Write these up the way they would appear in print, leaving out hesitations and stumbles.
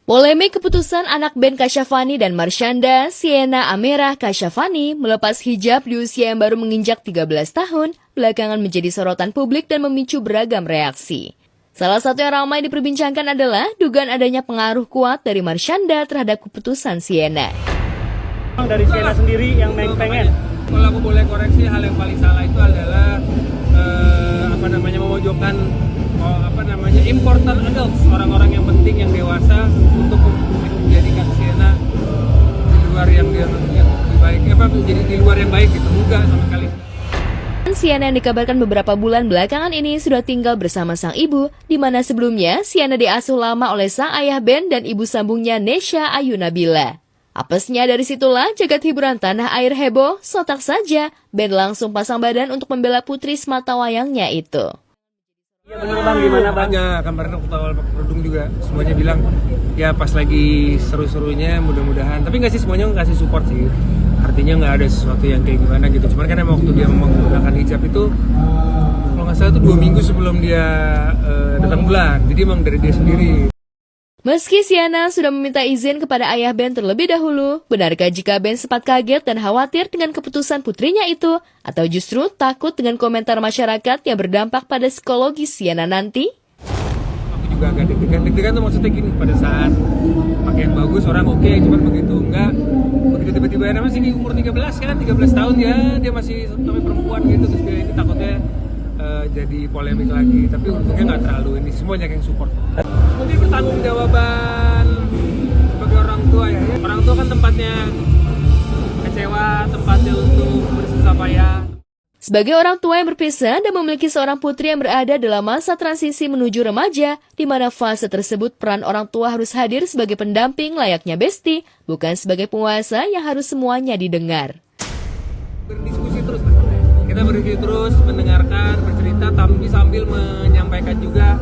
Polemik keputusan anak band Kasyafani dan Marshanda, Sienna Amerah Kasyafani melepas hijab di usia yang baru menginjak 13 tahun, belakangan menjadi sorotan publik dan memicu beragam reaksi. Salah satu yang ramai diperbincangkan adalah dugaan adanya pengaruh kuat dari Marshanda terhadap keputusan Sienna. Dari Sienna sendiri yang pengen. Kalau aku boleh koreksi, hal yang paling salah itu adalah memojokkan important adults, orang-orang yang penting yang dewasa untuk menjadikan Sienna di luar yang lebih baik, menjadi di luar yang baik gitu, enggak sama sekali. Sienna yang dikabarkan beberapa bulan belakangan ini sudah tinggal bersama sang ibu, di mana sebelumnya Sienna diasuh lama oleh sang ayah band dan ibu sambungnya Nesha Ayu Nabila. Apesnya dari situlah jagat hiburan tanah air heboh, sontak saja band langsung pasang badan untuk membela putri semata wayangnya itu. Ya bener bang, gimana bang? Kemarin aku tahu pakai kerudung juga, semuanya bilang ya pas lagi seru-serunya mudah-mudahan, tapi nggak sih, semuanya ngasih support sih. Artinya nggak ada sesuatu yang kayak gimana gitu, cuman kan emang waktu dia menggunakan hijab itu kalau nggak salah itu 2 minggu sebelum dia datang bulan, jadi emang dari dia sendiri. Meski Sienna sudah meminta izin kepada ayah band terlebih dahulu, benarkah jika band sempat kaget dan khawatir dengan keputusan putrinya itu? Atau justru takut dengan komentar masyarakat yang berdampak pada psikologi Sienna nanti? Aku juga agak deg-degan tuh, maksudnya gini, pada saat pakaian bagus orang oke, cuman begitu enggak, begitu tiba-tiba namanya sih umur 13 kan, 13 tahun ya, dia masih namanya perempuan gitu, terus dia ini takutnya jadi polemik lagi, tapi untungnya nggak terlalu, ini semuanya yang support. Mungkin pertanggungjawaban sebagai orang tua ya, orang tua kan tempatnya kecewa, tempatnya untuk bersusah payah. Sebagai orang tua yang berpisah dan memiliki seorang putri yang berada dalam masa transisi menuju remaja, di mana fase tersebut peran orang tua harus hadir sebagai pendamping layaknya bestie, bukan sebagai penguasa yang harus semuanya didengar. Berdiskusi terus, kita berdiskusi terus, mendengarkan, bercerita, tapi sambil menyampaikan juga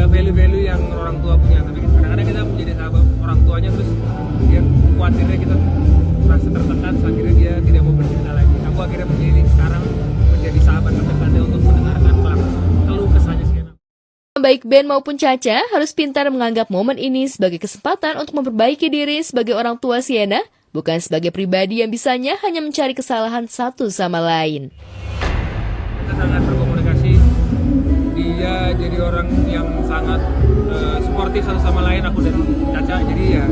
value-value yang orang tua punya. Tapi kadang-kadang kita menjadi sahabat orang tuanya, terus dia khawatirnya kita merasa tertekan, akhirnya dia tidak mau bercerita lagi. Aku akhirnya sekarang menjadi sahabat terdekatnya untuk mendengarkan keluh kesahnya Sienna. Baik band maupun Caca harus pintar menganggap momen ini sebagai kesempatan untuk memperbaiki diri sebagai orang tua Sienna, bukan sebagai pribadi yang bisanya hanya mencari kesalahan satu sama lain. Kita sangat berkomunikasi, dia jadi orang yang sangat suportif satu sama lain, aku dan Caca, jadi ya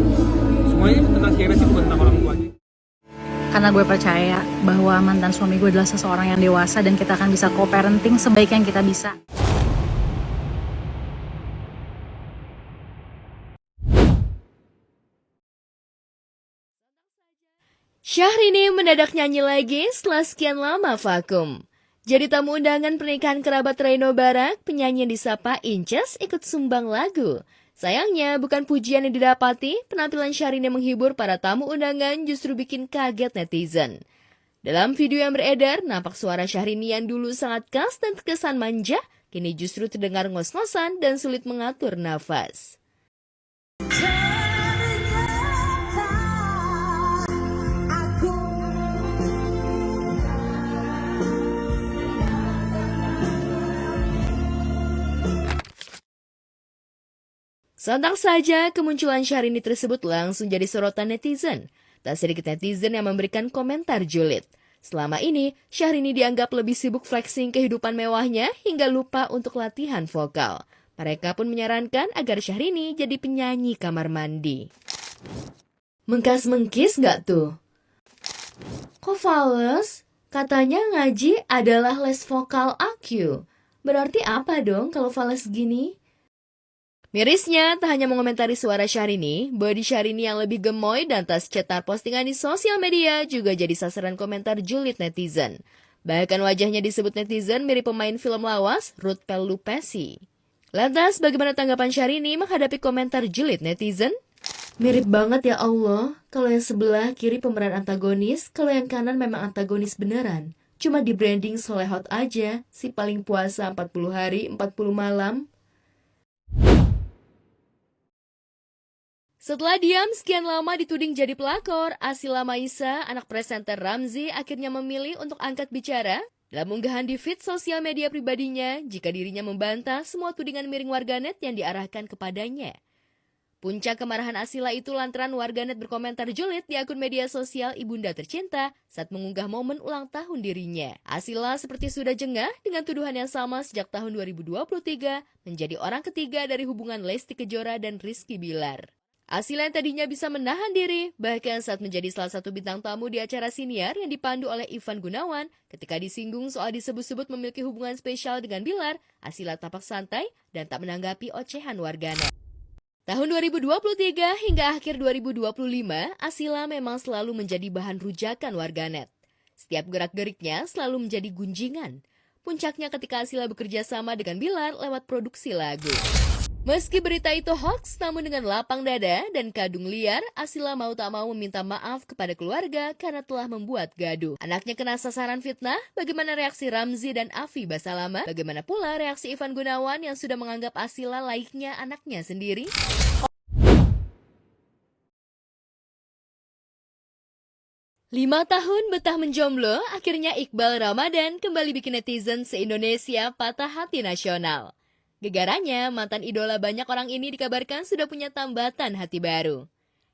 semuanya tentang Sienna sih, bukan tentang orang tua. Karena gue percaya bahwa mantan suami gue adalah seseorang yang dewasa dan kita akan bisa co-parenting sebaik yang kita bisa. Syahrini mendadak nyanyi lagi setelah sekian lama vakum. Jadi tamu undangan pernikahan kerabat Reno Barak, penyanyi yang disapa Inces ikut sumbang lagu. Sayangnya, bukan pujian yang didapati, penampilan Syahrini menghibur para tamu undangan justru bikin kaget netizen. Dalam video yang beredar, nampak suara Syahrini yang dulu sangat khas dan terkesan manja, kini justru terdengar ngos-ngosan dan sulit mengatur nafas. Sontak saja, kemunculan Syahrini tersebut langsung jadi sorotan netizen. Tak sedikit netizen yang memberikan komentar julid. Selama ini, Syahrini dianggap lebih sibuk flexing kehidupan mewahnya hingga lupa untuk latihan vokal. Mereka pun menyarankan agar Syahrini jadi penyanyi kamar mandi. Mengkas-mengkis nggak tuh? Kok fales? Katanya ngaji adalah les vokal AQ. Berarti apa dong kalau fales gini? Mirisnya, tak hanya mengomentari suara Syahrini, body Syahrini yang lebih gemoy dan tas cetar postingan di sosial media juga jadi sasaran komentar julid netizen. Bahkan wajahnya disebut netizen mirip pemain film lawas, Ruth Pelupesi. Lantas, bagaimana tanggapan Syahrini menghadapi komentar julid netizen? Mirip banget ya Allah, kalau yang sebelah kiri pemeran antagonis, kalau yang kanan memang antagonis beneran. Cuma di branding solehot aja, si paling puasa 40 hari, 40 malam. Setelah diam sekian lama dituding jadi pelakor, Asila Maisa, anak presenter Ramzy, akhirnya memilih untuk angkat bicara dalam unggahan di feed sosial media pribadinya jika dirinya membantah semua tudingan miring warganet yang diarahkan kepadanya. Puncak kemarahan Asila itu lantaran warganet berkomentar julid di akun media sosial ibunda tercinta saat mengunggah momen ulang tahun dirinya. Asila seperti sudah jengah dengan tuduhan yang sama sejak tahun 2023 menjadi orang ketiga dari hubungan Lesti Kejora dan Rizky Bilar. Asila yang tadinya bisa menahan diri, bahkan saat menjadi salah satu bintang tamu di acara siniar yang dipandu oleh Ivan Gunawan, ketika disinggung soal disebut-sebut memiliki hubungan spesial dengan Bilar, Asila tampak santai dan tak menanggapi ocehan warganet. Tahun 2023 hingga akhir 2025, Asila memang selalu menjadi bahan rujakan warganet. Setiap gerak-geriknya selalu menjadi gunjingan. Puncaknya ketika Asila bekerja sama dengan Bilar lewat produksi lagu. Meski berita itu hoax, namun dengan lapang dada dan kadung liar, Asila mau tak mau meminta maaf kepada keluarga karena telah membuat gaduh. Anaknya kena sasaran fitnah, bagaimana reaksi Ramzy dan Afi Basalama? Bagaimana pula reaksi Ivan Gunawan yang sudah menganggap Asila layaknya anaknya sendiri? 5 tahun betah menjomblo, akhirnya Iqbal Ramadan kembali bikin netizen se-Indonesia patah hati nasional. Gegarannya, mantan idola banyak orang ini dikabarkan sudah punya tambatan hati baru.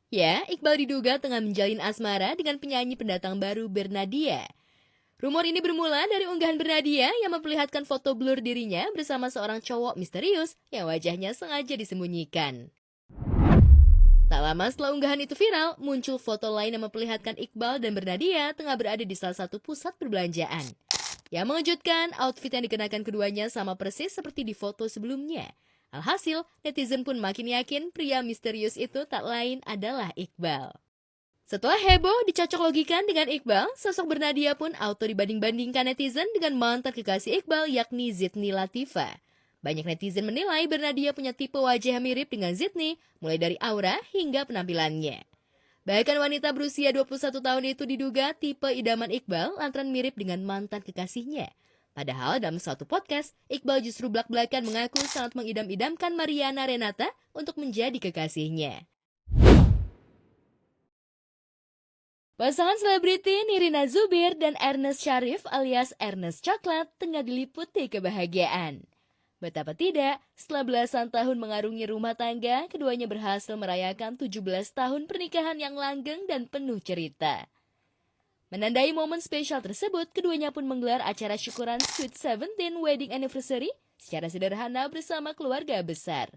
Ya, Iqbal diduga tengah menjalin asmara dengan penyanyi pendatang baru Bernadia. Rumor ini bermula dari unggahan Bernadia yang memperlihatkan foto blur dirinya bersama seorang cowok misterius yang wajahnya sengaja disembunyikan. Tak lama setelah unggahan itu viral, muncul foto lain yang memperlihatkan Iqbal dan Bernadia tengah berada di salah satu pusat perbelanjaan. Yang mengejutkan, outfit yang dikenakan keduanya sama persis seperti di foto sebelumnya. Alhasil, netizen pun makin yakin pria misterius itu tak lain adalah Iqbal. Setelah heboh dicocok logikan dengan Iqbal, sosok Bernadia pun auto dibanding-bandingkan netizen dengan mantan kekasih Iqbal yakni Zidni Latifa. Banyak netizen menilai Bernadia punya tipe wajah yang mirip dengan Zidni, mulai dari aura hingga penampilannya. Bahkan wanita berusia 21 tahun itu diduga tipe idaman Iqbal lantaran mirip dengan mantan kekasihnya. Padahal dalam suatu podcast, Iqbal justru belak-belakan mengaku sangat mengidam-idamkan Mariana Renata untuk menjadi kekasihnya. Pasangan selebriti Nirina Zubir dan Ernest Sharif alias Ernest Coklat tengah diliputi kebahagiaan. Betapa tidak, setelah belasan tahun mengarungi rumah tangga, keduanya berhasil merayakan 17 tahun pernikahan yang langgeng dan penuh cerita. Menandai momen spesial tersebut, keduanya pun menggelar acara syukuran Sweet 17 Wedding Anniversary secara sederhana bersama keluarga besar.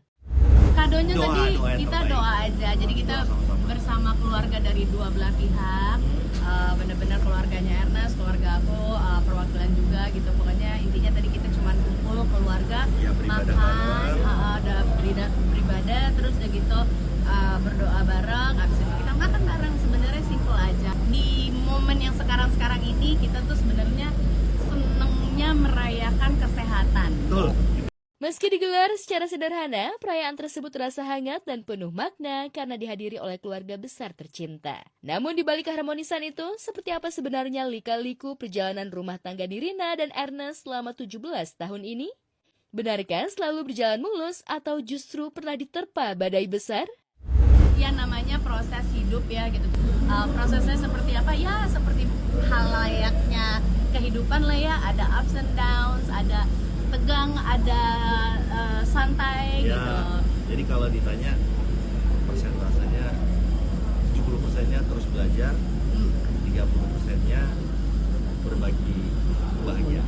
Kadonya tadi kita doa aja, jadi kita bersama keluarga dari dua belah pihak, benar-benar keluarganya Ernest, keluarga aku, perwakilan juga gitu. Pokoknya intinya tadi kita cuma kumpul keluarga, makan, ada beribadah, terus udah gitu berdoa bareng, abis itu kita makan bareng. Sebenarnya simple aja. Di momen yang sekarang ini kita tuh sebenarnya senengnya merayakan kesehatan. Betul. Meski digelar secara sederhana, perayaan tersebut terasa hangat dan penuh makna karena dihadiri oleh keluarga besar tercinta. Namun di balik keharmonisan itu, seperti apa sebenarnya lika-liku perjalanan rumah tangga Nirina dan Ernest selama 17 tahun ini? Benarkah selalu berjalan mulus atau justru pernah diterpa badai besar? Ya namanya proses hidup ya gitu. Prosesnya seperti apa? Ya seperti hal layaknya kehidupan lah ya. Ada ups and downs, ada tegang, ada santai ya, gitu. Jadi kalau ditanya persentasenya 70%-nya terus belajar, 30%-nya berbagi bahagia.